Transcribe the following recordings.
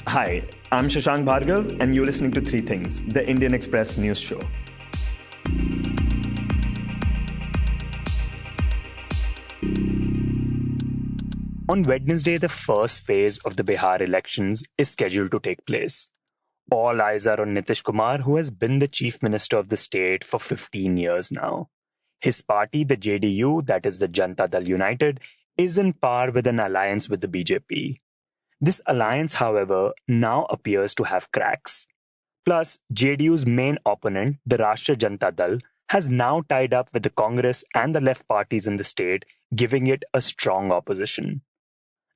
Hi, I'm Shashank Bhargav, and you're listening to Three Things, the Indian Express news show. On Wednesday, the first phase of the Bihar elections is scheduled to take place. All eyes are on Nitish Kumar, who has been the chief minister of the state for 15 years now. His party, the JDU, that is the Janata Dal United, is in power with an alliance with the BJP. This alliance, however, now appears to have cracks. Plus, JDU's main opponent, the Rashtriya Janata Dal, has now tied up with the Congress and the left parties in the state, giving it a strong opposition.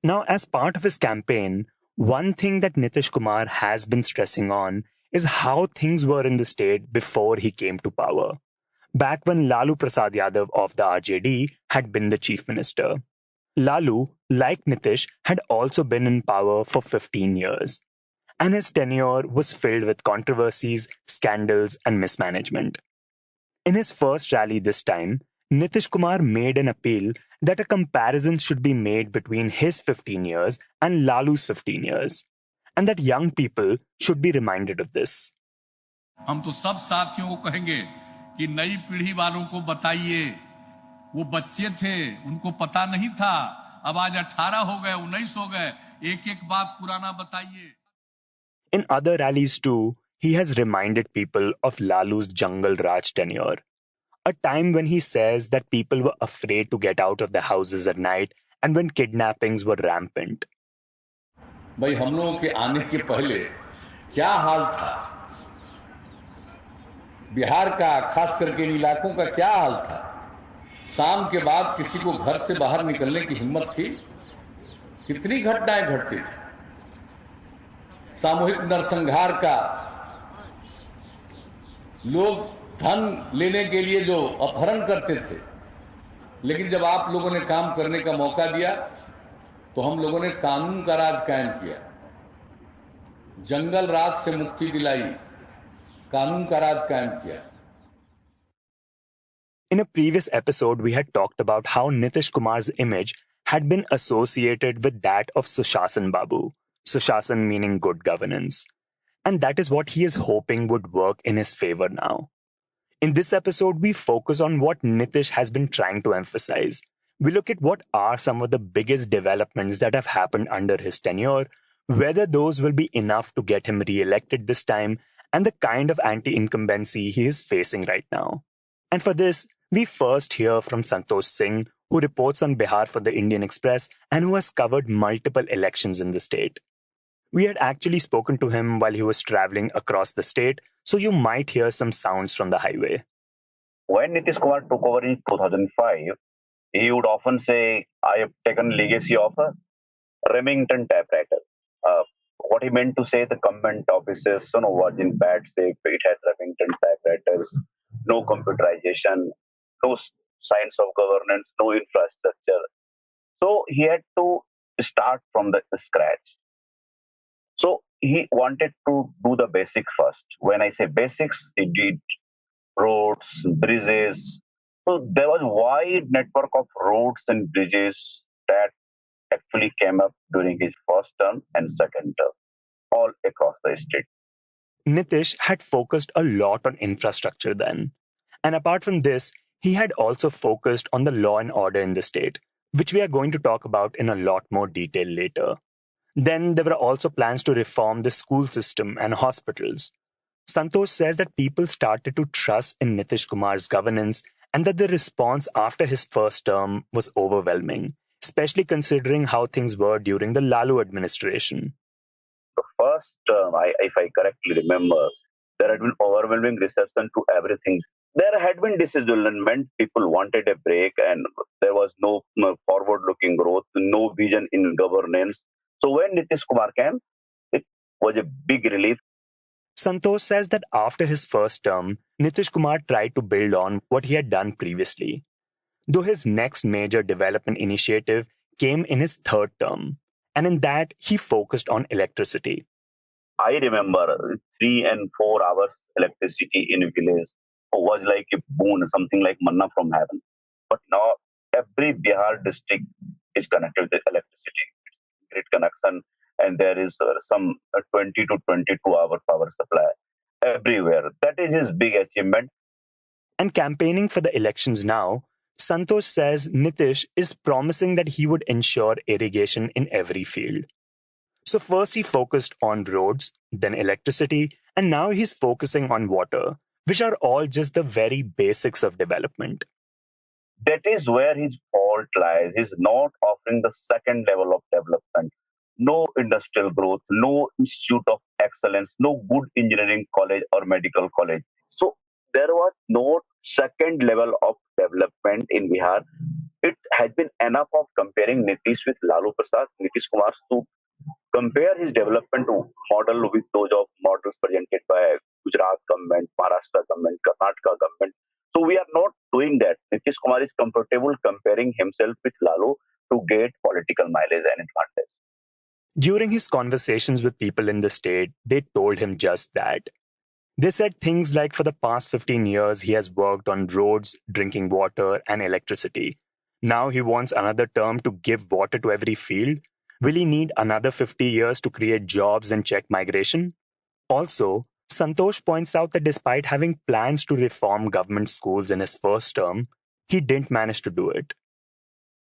Now, as part of his campaign, one thing that Nitish Kumar has been stressing on is how things were in the state before he came to power, back when Lalu Prasad Yadav of the RJD had been the chief minister. Lalu, like Nitish, had also been in power for 15 years, and his tenure was filled with controversies, scandals, and mismanagement. In his first rally this time, Nitish Kumar made an appeal that a comparison should be made between his 15 years and Lalu's 15 years, and that young people should be reminded of this. हम तो सब साथियों को कहेंगे कि नई पीढ़ी वालों को बताइए, वो बच्चे थे, उनको पता नहीं था, अब आज 18 हो गए, 19 हो गए, एक-एक बात पुराना बताइए. In other rallies too, he has reminded people of Lalu's Jungle Raj tenure, a time when he says that people were afraid to get out of their houses at night and when kidnappings were rampant. भाई हम लोगों के आने के पहले क्या हाल था? बिहार का, खास करके इन इलाकों का क्या हाल था? शाम के बाद किसी को घर से बाहर निकलने की हिम्मत थी? कितनी घटनाएं घटती थी? सामूहिक नरसंहार का, लोग धन लेने के लिए जो अपहरण करते थे, लेकिन जब आप लोगों ने काम करने का मौका दिया तो हम लोगों ने कानून का राज कायम किया, जंगल राज से मुक्ति दिलाई, कानून का राज कायम किया. In a previous episode, we had talked about how Nitish Kumar's image had been associated with that of Sushasan Babu, Sushasan meaning good governance. And that is what he is hoping would work in his favor now. In this episode, we focus on what Nitish has been trying to emphasize. We look at what are some of the biggest developments that have happened under his tenure, whether those will be enough to get him re-elected this time, and the kind of anti-incumbency he is facing right now. And for this, we first hear from Santosh Singh, who reports on Bihar for the Indian Express and who has covered multiple elections in the state. We had actually spoken to him while he was traveling across the state, so you might hear some sounds from the highway. When Nitish Kumar took over in 2005, he would often say, I have taken legacy of a Remington typewriter. What he meant to say, the government offices, was in bad shape. It had Remington typewriters, no computerization, no signs of governance, no infrastructure. So he had to start from the scratch. So he wanted to do the basics first. When I say basics, he did roads, bridges. So there was a wide network of roads and bridges that actually came up during his first term and second term, all across the state. Nitish had focused a lot on infrastructure then. And apart from this, he had also focused on the law and order in the state, which we are going to talk about in a lot more detail later. Then there were also plans to reform the school system and hospitals. Santosh says that people started to trust in Nitish Kumar's governance and that the response after his first term was overwhelming, especially considering how things were during the Lalu administration. The first term, if I correctly remember, there had been overwhelming reception to everything. There had been disillusionment. People wanted a break, and there was no forward-looking growth, no vision in governance. So when Nitish Kumar came, it was a big relief. Santosh says that after his first term, Nitish Kumar tried to build on what he had done previously, though his next major development initiative came in his third term, and in that he focused on electricity. I remember 3 and 4 hours electricity in a village was like a boon, something like manna from heaven. But now every Bihar district is connected with electricity. Grid connection, and there is some 20 to 22-hour power supply everywhere. That is his big achievement. And campaigning for the elections now, Santosh says Nitish is promising that he would ensure irrigation in every field. So first he focused on roads, then electricity, and now he's focusing on water, which are all just the very basics of development. That is where his fault lies. He's not offering the second level of development. No industrial growth, no institute of excellence, no good engineering college or medical college. So there was no second level of development in Bihar. It has been enough of comparing Nitish with Lalu Prasad, Nitish Kumar, to compare his development model with those of models presented by Gujarat government, Maharashtra government, Karnataka government. So we are not doing that. Nitish Kumar is comfortable comparing himself with Lalu to get political mileage and advantage. During his conversations with people in the state, they told him just that. They said things like for the past 15 years, he has worked on roads, drinking water, and electricity. Now he wants another term to give water to every field. Will he need another 50 years to create jobs and check migration? Also, Santosh points out that despite having plans to reform government schools in his first term, he didn't manage to do it.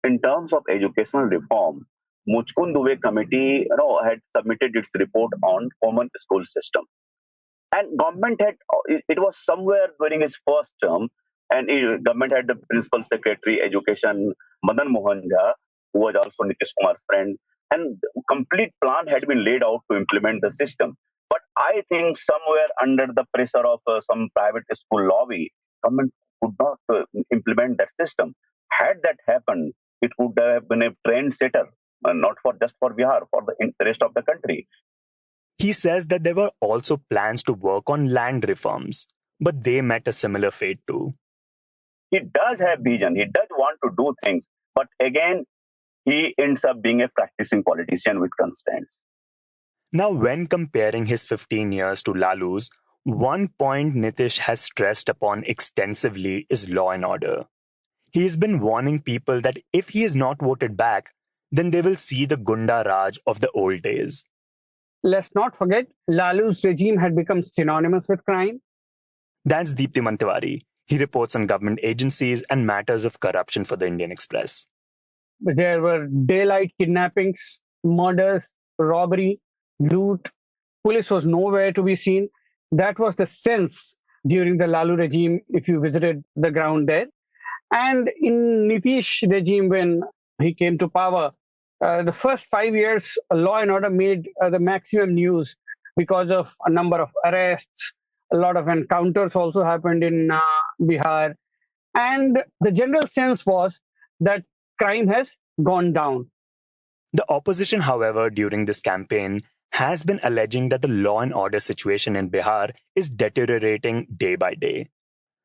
In terms of educational reform, Muchkund Dubey committee had submitted its report on common school system. And government had, it was somewhere during his first term, and government had the principal secretary education, Madan Mohan Jha, who was also Nitish Kumar's friend, and complete plan had been laid out to implement the system. But I think somewhere under the pressure of some private school lobby, government could not implement that system. Had that happened, it would have been a trend setter, not for just for Bihar, for the rest of the country. He says that there were also plans to work on land reforms, but they met a similar fate too. He does have vision, he does want to do things, but again, he ends up being a practicing politician with constraints. Now, when comparing his 15 years to Lalu's, one point Nitish has stressed upon extensively is law and order. He has been warning people that if he is not voted back, then they will see the Gunda Raj of the old days. Let's not forget, Lalu's regime had become synonymous with crime. That's Deeptiman Tiwary. He reports on government agencies and matters of corruption for the Indian Express. There were daylight kidnappings, murders, robbery, loot. Police was nowhere to be seen. That was the sense during the Lalu regime if you visited the ground there. And in Nitish regime, when he came to power, the first 5 years, law and order made the maximum news because of a number of arrests. A lot of encounters also happened in Bihar. And the general sense was that crime has gone down. The opposition, however, during this campaign has been alleging that the law and order situation in Bihar is deteriorating day by day.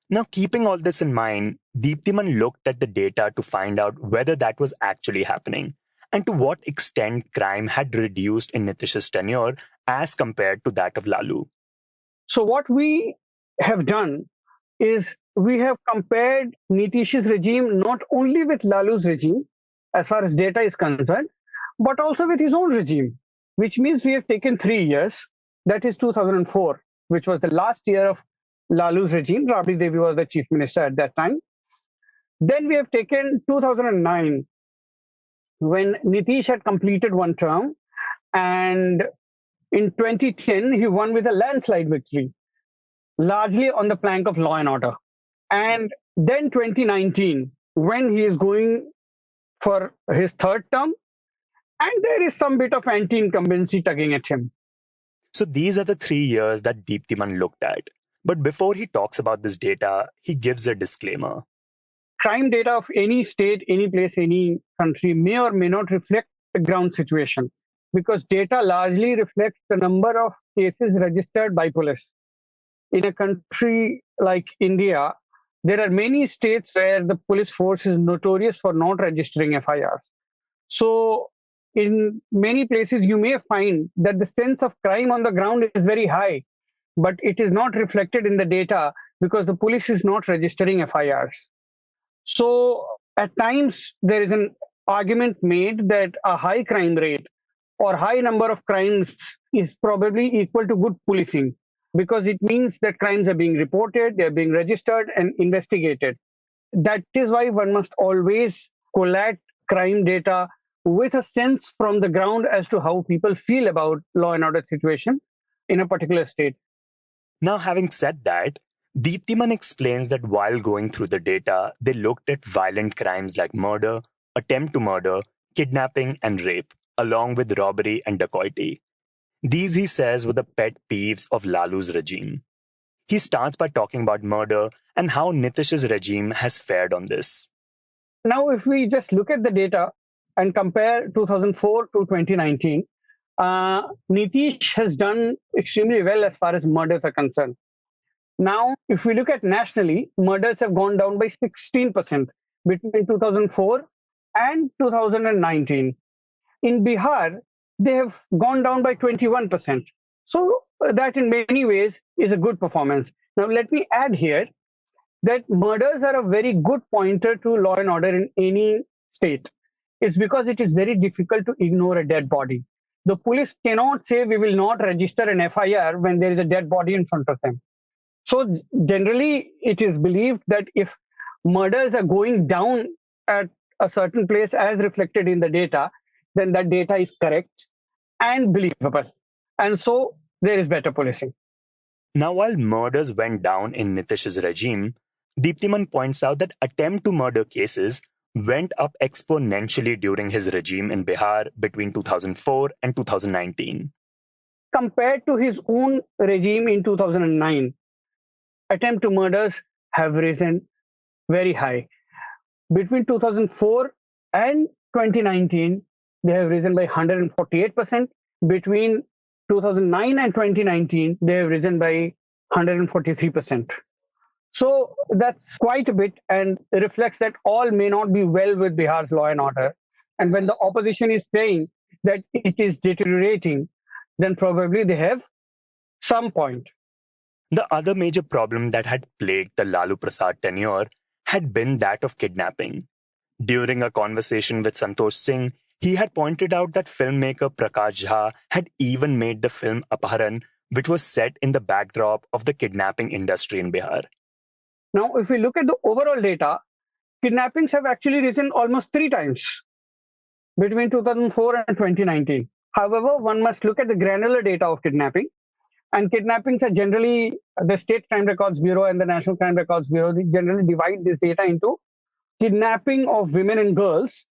Now, keeping all this in mind, Deeptiman looked at the data to find out whether that was actually happening and to what extent crime had reduced in Nitish's tenure as compared to that of Lalu. So what we have done is we have compared Nitish's regime not only with Lalu's regime, as far as data is concerned, but also with his own regime, which means we have taken 3 years, that is 2004, which was the last year of Lalu's regime. Rabri Devi was the chief minister at that time. Then we have taken 2009, when Nitish had completed one term, and in 2010, he won with a landslide victory, largely on the plank of law and order. And then 2019, when he is going for his third term, and there is some bit of anti-incumbency tugging at him. So these are the 3 years that Deeptiman looked at. But before he talks about this data, he gives a disclaimer. Crime data of any state, any place, any country may or may not reflect the ground situation, because data largely reflects the number of cases registered by police. In a country like India, there are many states where the police force is notorious for not registering FIRs. So in many places, you may find that the sense of crime on the ground is very high, but it is not reflected in the data because the police is not registering FIRs. So at times, there is an argument made that a high crime rate or high number of crimes is probably equal to good policing, because it means that crimes are being reported, they're being registered and investigated. That is why one must always collect crime data with a sense from the ground as to how people feel about law and order situation in a particular state. Now, having said that, Deeptiman explains that while going through the data, they looked at violent crimes like murder, attempt to murder, kidnapping, and rape, along with robbery and dacoity. These, he says, were the pet peeves of Lalu's regime. He starts by talking about murder and how Nitish's regime has fared on this. Now, if we just look at the data and compare 2004 to 2019, Nitish has done extremely well as far as murders are concerned. Now, if we look at nationally, murders have gone down by 16% between 2004 and 2019. In Bihar, they have gone down by 21%. So that in many ways is a good performance. Now, let me add here that murders are a very good pointer to law and order in any state. It's because it is very difficult to ignore a dead body. The police cannot say we will not register an FIR when there is a dead body in front of them. So generally, it is believed that if murders are going down at a certain place as reflected in the data, then that data is correct and believable. And so there is better policing. Now, while murders went down in Nitish's regime, Deeptiman points out that attempt to murder cases went up exponentially during his regime in Bihar between 2004 and 2019. Compared to his own regime in 2009, attempt to murders have risen very high. Between 2004 and 2019, they have risen by 148%. Between 2009 and 2019, they have risen by 143%. So that's quite a bit and reflects that all may not be well with Bihar's law and order. And when the opposition is saying that it is deteriorating, then probably they have some point. The other major problem that had plagued the Lalu Prasad tenure had been that of kidnapping. During a conversation with Santosh Singh, he had pointed out that filmmaker Prakash Jha had even made the film Apharan, which was set in the backdrop of the kidnapping industry in Bihar. Now, if we look at the overall data, kidnappings have actually risen almost 3 times between 2004 and 2019. However, one must look at the granular data of kidnapping. And kidnappings are generally, the State Crime Records Bureau and the National Crime Records Bureau, they generally divide this data into kidnapping of women and girls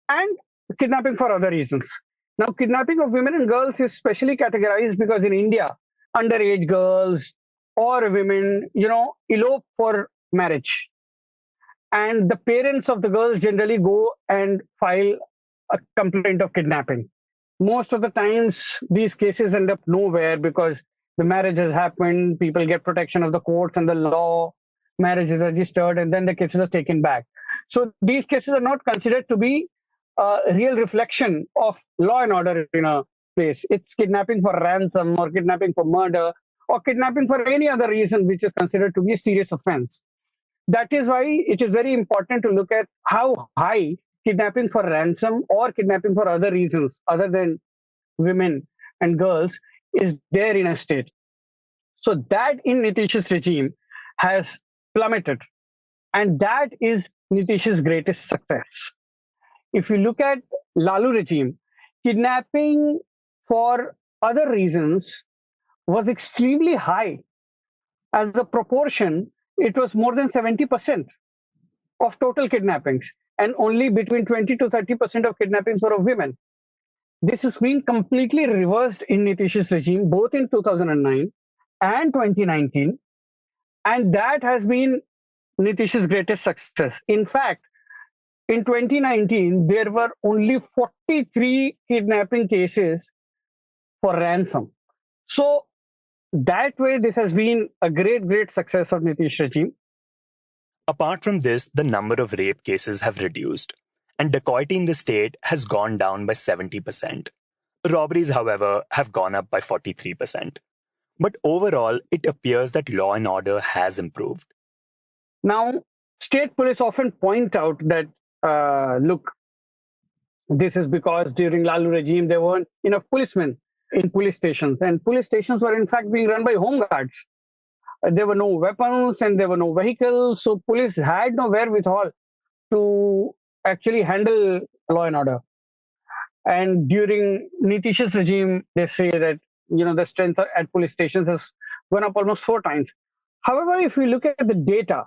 and kidnapping for other reasons. Now, kidnapping of women and girls is specially categorized because in India, underage girls or women, elope for marriage. And the parents of the girls generally go and file a complaint of kidnapping. Most of the times, these cases end up nowhere because the marriage has happened, people get protection of the courts and the law, marriage is registered, and then the cases are taken back. So these cases are not considered to be a real reflection of law and order in a place. It's kidnapping for ransom or kidnapping for murder or kidnapping for any other reason which is considered to be a serious offense. That is why it is very important to look at how high kidnapping for ransom or kidnapping for other reasons other than women and girls is there in a state. So that in Nitish's regime has plummeted. And that is Nitish's greatest success. If you look at Lalu regime, kidnapping for other reasons was extremely high. As a proportion, it was more than 70% of total kidnappings, and only between 20 to 30% of kidnappings were of women. This has been completely reversed in Nitish's regime, both in 2009 and 2019, and that has been Nitish's greatest success. In fact, in 2019, there were only 43 kidnapping cases for ransom. So that way, this has been a great success of Nitish regime. Apart from this, the number of rape cases have reduced, and dacoity in the state has gone down by 70%. Robberies, however, have gone up by 43%. But overall, it appears that law and order has improved. Now, state police often point out that, look, This is because during Lalu regime, there weren't enough policemen in police stations, and police stations were in fact being run by home guards. There were no weapons and there were no vehicles, so police had no wherewithal to actually handle law and order. And during Nitish's regime, they say that the strength at police stations has gone up almost 4 times. However, if we look at the data,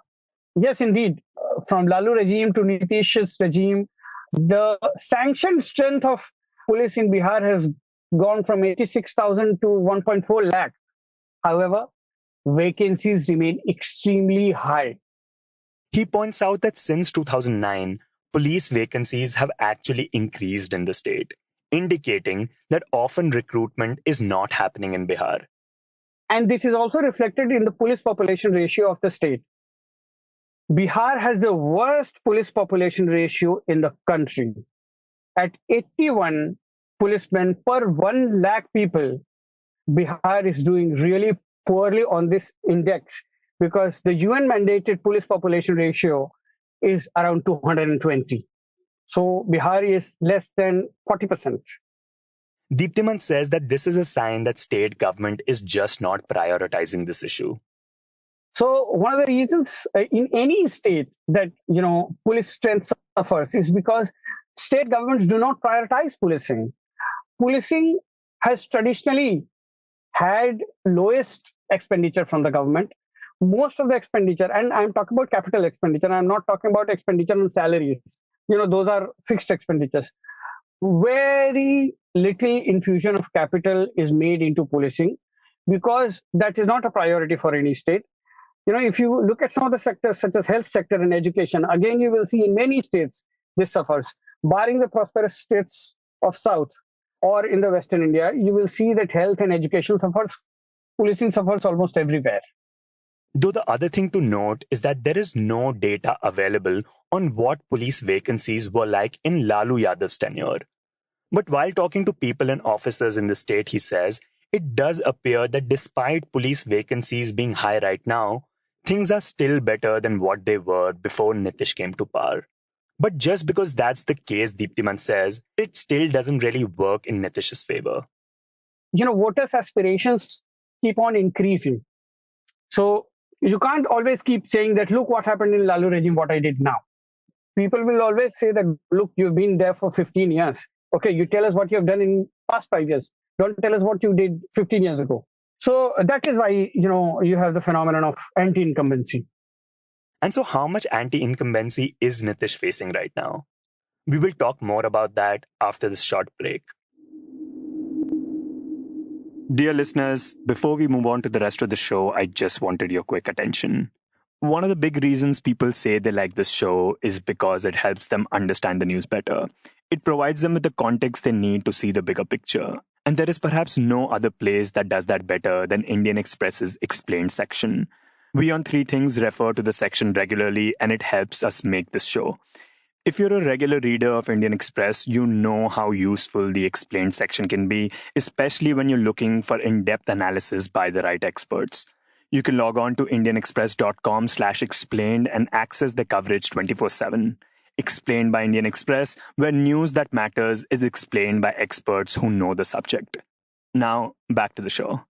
yes, indeed, from Lalu regime to Nitish's regime, the sanctioned strength of police in Bihar has gone from 86,000 to 1.4 lakh. However, vacancies remain extremely high. He points out that since 2009, police vacancies have actually increased in the state, indicating that often recruitment is not happening in Bihar. And this is also reflected in the police population ratio of the state. Bihar has the worst police population ratio in the country. At 81 policemen per 1 lakh people, Bihar is doing really poorly on this index because the UN mandated police population ratio is around 220. So Bihar is less than 40%. Deeptiman says that this is a sign that state government is just not prioritizing this issue. So one of the reasons in any state that police strength suffers is because state governments do not prioritize policing. Policing has traditionally had lowest expenditure from the government. Most of the expenditure, and I'm talking about capital expenditure, I'm not talking about expenditure on salaries. Those are fixed expenditures. Very little infusion of capital is made into policing because that is not a priority for any state. If you look at some of the sectors such as health sector and education, again, you will see in many states this suffers. Barring the prosperous states of South or in the Western India, you will see that health and education suffers, policing suffers almost everywhere. Though the other thing to note is that there is no data available on what police vacancies were like in Lalu Yadav's tenure. But while talking to people and officers in the state, he says, it does appear that despite police vacancies being high right now, things are still better than what they were before Nitish came to power. But just because that's the case, Deeptiman says, it still doesn't really work in Nitish's favor. Voters' aspirations keep on increasing. So you can't always keep saying that, look what happened in Lalu regime, what I did now. People will always say that, look, you've been there for 15 years. Okay, you tell us what you have done in past 5 years. Don't tell us what you did 15 years ago. So that is why, you have the phenomenon of anti-incumbency. And so how much anti-incumbency is Nitish facing right now? We will talk more about that after this short break. Dear listeners, before we move on to the rest of the show, I just wanted your quick attention. One of the big reasons people say they like this show is because it helps them understand the news better. It provides them with the context they need to see the bigger picture. And there is perhaps no other place that does that better than Indian Express's Explained section. We on 3 Things refer to the section regularly, and it helps us make this show. If you're a regular reader of Indian Express, you know how useful the Explained section can be, especially when you're looking for in-depth analysis by the right experts. You can log on to indianexpress.com/explained and access the coverage 24/7. Explained by Indian Express, where news that matters is explained by experts who know the subject. Now, back to the show.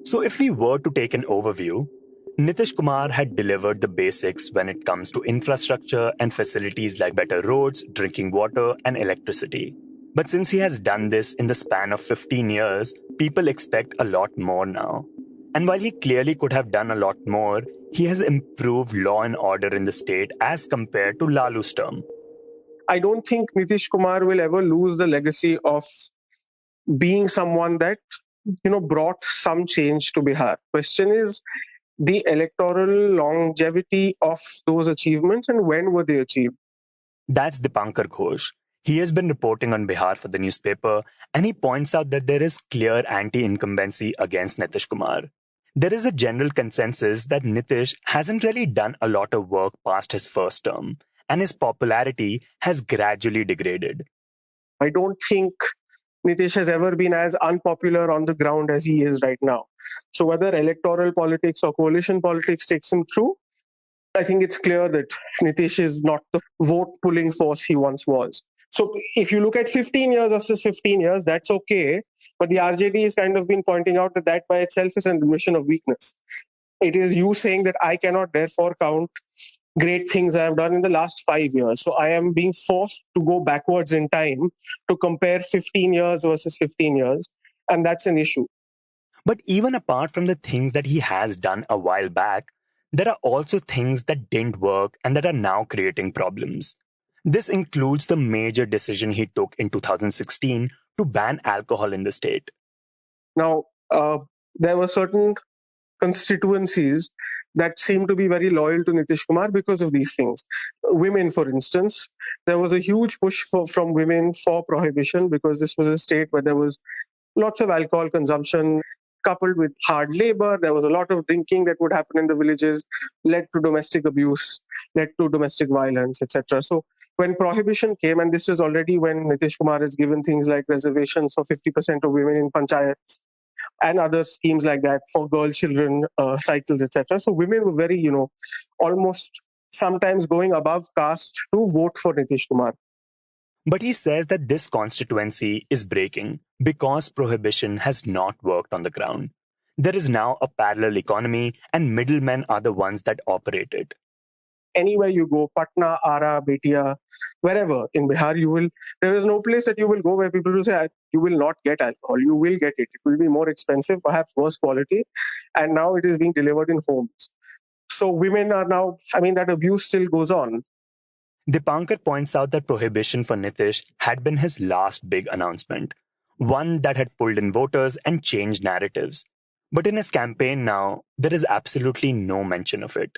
So if we were to take an overview, Nitish Kumar had delivered the basics when it comes to infrastructure and facilities like better roads, drinking water, and electricity. But since he has done this in the span of 15 years, people expect a lot more now. And while he clearly could have done a lot more, he has improved law and order in the state as compared to Lalu's term. I don't think Nitish Kumar will ever lose the legacy of being someone that, brought some change to Bihar. Question is the electoral longevity of those achievements and when were they achieved? That's Dipankar Ghose. He has been reporting on Bihar for the newspaper, and he points out that there is clear anti-incumbency against Nitish Kumar. There is a general consensus that Nitish hasn't really done a lot of work past his first term, and his popularity has gradually degraded. I don't think Nitish has ever been as unpopular on the ground as he is right now. So whether electoral politics or coalition politics takes him through, I think it's clear that Nitish is not the vote pulling force he once was. So if you look at 15 years versus 15 years, that's okay. But the RJD has kind of been pointing out that that by itself is an admission of weakness. It is you saying that I cannot therefore count great things I have done in the last 5 years. So I am being forced to go backwards in time to compare 15 years versus 15 years. And that's an issue. But even apart from the things that he has done a while back, there are also things that didn't work and that are now creating problems. This includes the major decision he took in 2016 to ban alcohol in the state. Now, there were certain constituencies that seem to be very loyal to Nitish Kumar because of these things. Women, for instance, there was a huge push from women for prohibition because this was a state where there was lots of alcohol consumption coupled with hard labor. There was a lot of drinking that would happen in the villages, led to domestic abuse, led to domestic violence, etc. So when prohibition came, and this is already when Nitish Kumar has given things like reservations for 50% of women in panchayats, and other schemes like that for girl children, cycles, etc. So women were very, almost sometimes going above caste to vote for Nitish Kumar. But he says that this constituency is breaking because prohibition has not worked on the ground. There is now a parallel economy, and middlemen are the ones that operate it. Anywhere you go, Patna, Ara, Betia, wherever in Bihar, there is no place that you will go where people will say, you will not get alcohol. You will get it. It will be more expensive, perhaps worse quality. And now it is being delivered in homes. So women are now, that abuse still goes on. Dipankar points out that prohibition for Nitish had been his last big announcement, one that had pulled in voters and changed narratives. But in his campaign now, there is absolutely no mention of it.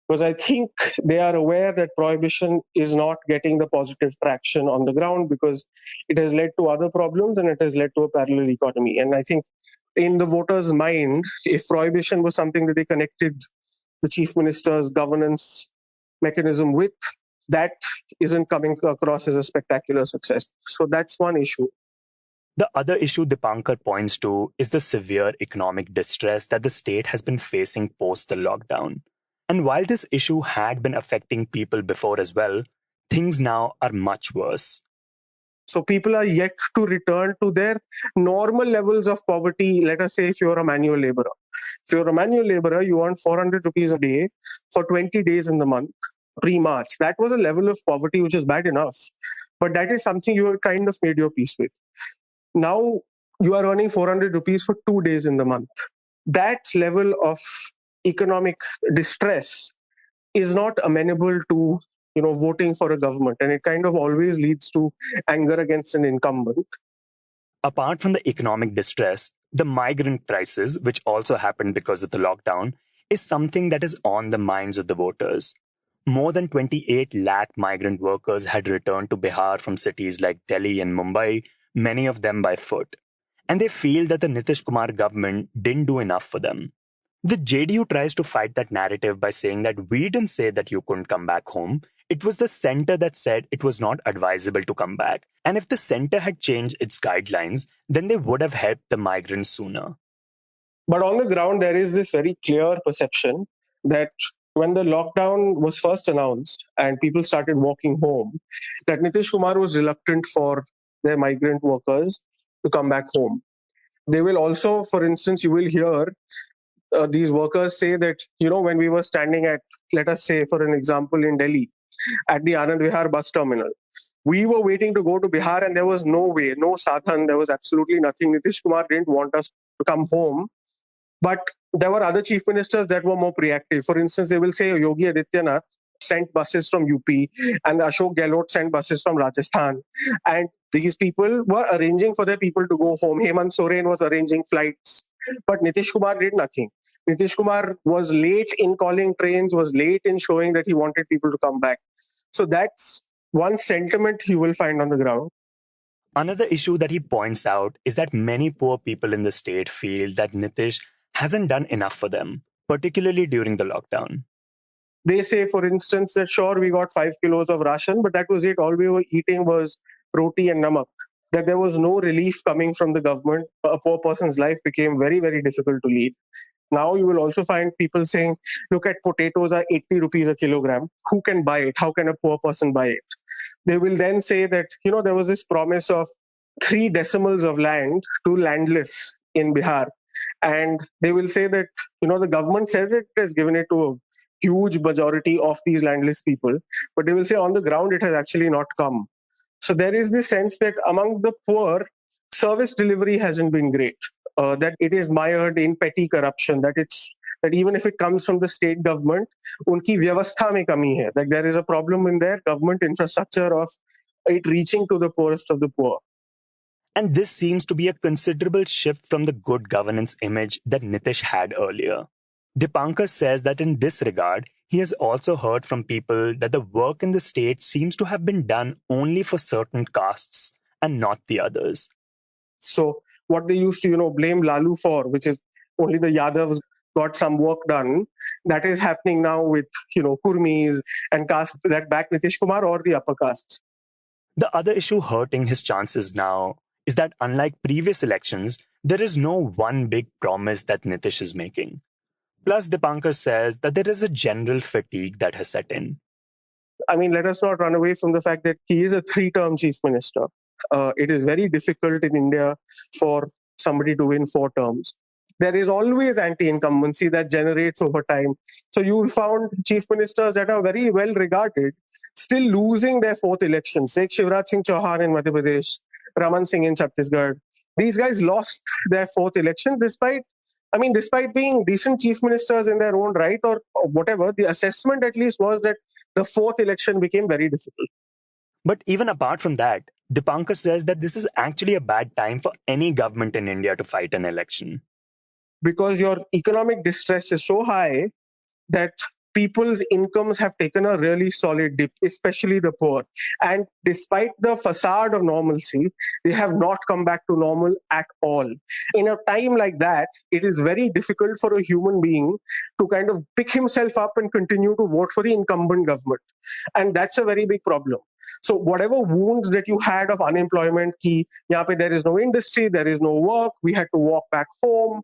Because I think they are aware that prohibition is not getting the positive traction on the ground because it has led to other problems and it has led to a parallel economy. And I think in the voters' mind, if prohibition was something that they connected the chief minister's governance mechanism with, that isn't coming across as a spectacular success. So that's one issue. The other issue Dipankar points to is the severe economic distress that the state has been facing post the lockdown. And while this issue had been affecting people before as well, things now are much worse. So people are yet to return to their normal levels of poverty. Let us say if you're a manual laborer. If you're a manual laborer, you earn 400 rupees a day for 20 days in the month, pre-March. That was a level of poverty which is bad enough. But that is something you have kind of made your peace with. Now you are earning 400 rupees for 2 days in the month. That level of economic distress is not amenable to voting for a government, and it kind of always leads to anger against an incumbent. Apart from the economic distress, the migrant crisis, which also happened because of the lockdown, is something that is on the minds of the voters. More than 28 lakh migrant workers had returned to Bihar from cities like Delhi and Mumbai, many of them by foot. And they feel that the Nitish Kumar government didn't do enough for them. The JDU tries to fight that narrative by saying that we didn't say that you couldn't come back home. It was the center that said it was not advisable to come back. And if the center had changed its guidelines, then they would have helped the migrants sooner. But on the ground, there is this very clear perception that when the lockdown was first announced and people started walking home, that Nitish Kumar was reluctant for their migrant workers to come back home. They will also, for instance, you will hear these workers say that, when we were standing at, let us say, for an example, in Delhi, at the Anand Vihar bus terminal, we were waiting to go to Bihar and there was no way, no sadhan, there was absolutely nothing. Nitish Kumar didn't want us to come home. But there were other chief ministers that were more reactive. For instance, they will say Yogi Adityanath sent buses from UP and Ashok Gehlot sent buses from Rajasthan. And these people were arranging for their people to go home. Hemant Soren was arranging flights. But Nitish Kumar did nothing. Nitish Kumar was late in calling trains, was late in showing that he wanted people to come back. So that's one sentiment you will find on the ground. Another issue that he points out is that many poor people in the state feel that Nitish hasn't done enough for them, particularly during the lockdown. They say, for instance, that sure, we got 5 kilos of ration, but that was it. All we were eating was roti and namak. That there was no relief coming from the government. A poor person's life became very, very difficult to lead. Now you will also find people saying, look at potatoes are 80 rupees a kilogram. Who can buy it? How can a poor person buy it? They will then say that, there was this promise of 3 decimals of land to landless in Bihar. And they will say that, the government says it has given it to a huge majority of these landless people. But they will say on the ground, it has actually not come. So there is this sense that among the poor, service delivery hasn't been great. That it is mired in petty corruption. That even if it comes from the state government, unki vyavastha mein kami hai. Like there is a problem in their government infrastructure of it reaching to the poorest of the poor. And this seems to be a considerable shift from the good governance image that Nitish had earlier. Dipankar says that in this regard, he has also heard from people that the work in the state seems to have been done only for certain castes and not the others. So what they used to, blame Lalu for, which is only the Yadavs got some work done, that is happening now with, Kurmis and castes that back Nitish Kumar or the upper castes. The other issue hurting his chances now is that unlike previous elections, there is no one big promise that Nitish is making. Plus, Dipankar says that there is a general fatigue that has set in. I mean, let us not run away from the fact that he is a 3-term chief minister. It is very difficult in India for somebody to win 4 terms. There is always anti-incumbency that generates over time. So you will find chief ministers that are very well regarded still losing their 4th election. Say Shivraj Singh Chauhan in Madhya Pradesh, Raman Singh in Chhattisgarh. These guys lost their 4th election despite being decent chief ministers in their own right or whatever. The assessment at least was that the 4th election became very difficult. But even apart from that, Dipankar says that this is actually a bad time for any government in India to fight an election. Because your economic distress is so high that people's incomes have taken a really solid dip, especially the poor. And despite the facade of normalcy, they have not come back to normal at all. In a time like that, it is very difficult for a human being to kind of pick himself up and continue to vote for the incumbent government. And that's a very big problem. So whatever wounds that you had of unemployment, there is no industry, there is no work, we had to walk back home,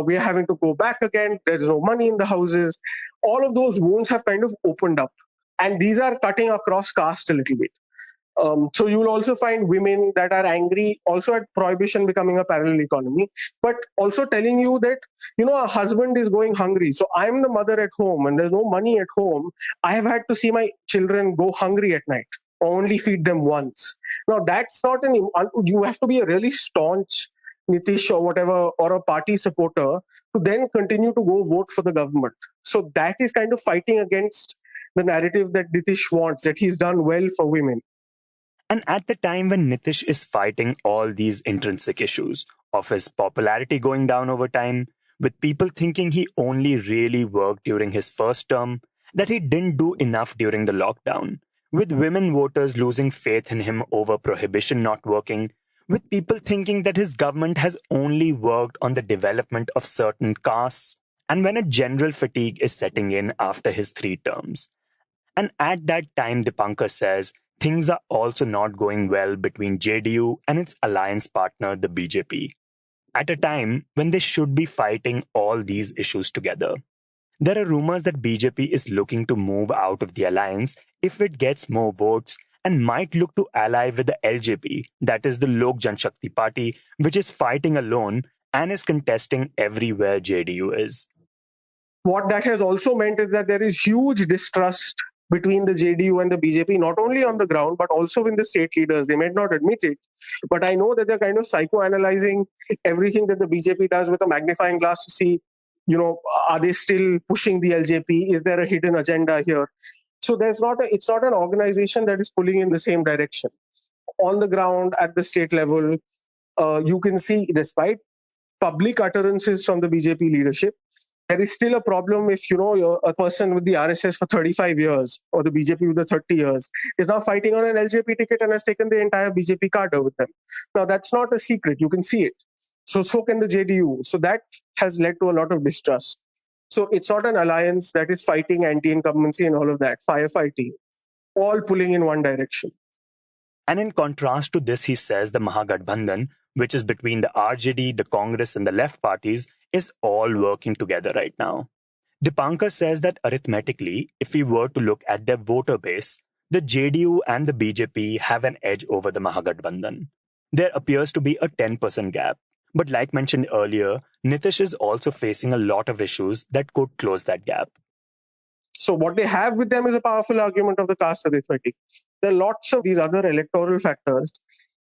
we are having to go back again, there is no money in the houses. All of those wounds have kind of opened up. And these are cutting across caste a little bit. So you will also find women that are angry also at prohibition becoming a parallel economy, but also telling you that, a husband is going hungry. So I'm the mother at home and there's no money at home. I have had to see my children go hungry at night or only feed them once. Now that's not you have to be a really staunch Nitish or whatever, or a party supporter to then continue to go vote for the government. So that is kind of fighting against the narrative that Nitish wants, that he's done well for women. And at the time when Nitish is fighting all these intrinsic issues of his popularity going down over time, with people thinking he only really worked during his first term, that he didn't do enough during the lockdown, with women voters losing faith in him over prohibition not working, with people thinking that his government has only worked on the development of certain castes, and when a general fatigue is setting in after his 3 terms. And at that time, Dipankar says, things are also not going well between JDU and its alliance partner, the BJP, at a time when they should be fighting all these issues together. There are rumors that BJP is looking to move out of the alliance if it gets more votes and might look to ally with the LJP, that is the Lok Janshakti Party, which is fighting alone and is contesting everywhere JDU is. What that has also meant is that there is huge distrust between the JDU and the BJP, not only on the ground, but also in the state leaders. They might not admit it, but I know that they're kind of psychoanalyzing everything that the BJP does with a magnifying glass to see, are they still pushing the LJP? Is there a hidden agenda here? So it's not an organization that is pulling in the same direction. On the ground, at the state level, you can see, despite public utterances from the BJP leadership, there is still a problem if, you're a person with the RSS for 35 years or the BJP with the 30 years is now fighting on an LJP ticket and has taken the entire BJP cadre with them. Now, that's not a secret. You can see it. So can the JDU. So that has led to a lot of distrust. So it's not an alliance that is fighting anti-incumbency and all of that, firefighting, all pulling in one direction. And in contrast to this, he says the Mahagathbandhan, which is between the RJD, the Congress and the left parties, is all working together right now. Dipankar says that arithmetically, if we were to look at their voter base, the JDU and the BJP have an edge over the Mahagathbandhan. There appears to be a 10% gap. But like mentioned earlier, Nitish is also facing a lot of issues that could close that gap. So what they have with them is a powerful argument of the caste arithmetic. There are lots of these other electoral factors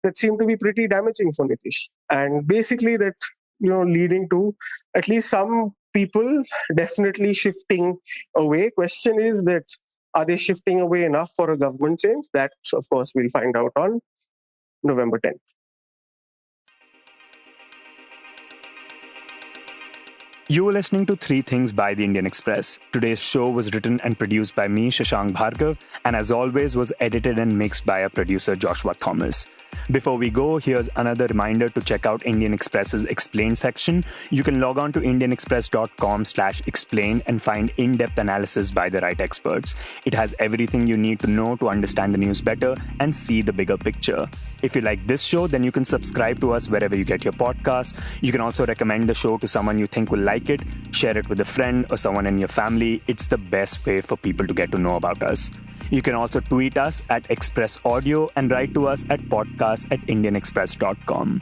that seem to be pretty damaging for Nitish, and basically that leading to at least some people definitely shifting away. Question is that are they shifting away enough for a government change? That, of course, we'll find out on November 10th. You were listening to Three Things by the Indian Express. Today's show was written and produced by me, Shashank Bhargav, and as always was edited and mixed by our producer Joshua Thomas. Before we go, here's another reminder to check out Indian Express's Explain section. You can log on to indianexpress.com/explain and find in-depth analysis by the right experts. It has everything you need to know to understand the news better and see the bigger picture. If you like this show, then you can subscribe to us wherever you get your podcasts. You can also recommend the show to someone you think will like it, share it with a friend or someone in your family. It's the best way for people to get to know about us. You can also tweet us at Express Audio and write to us at podcast@indianexpress.com.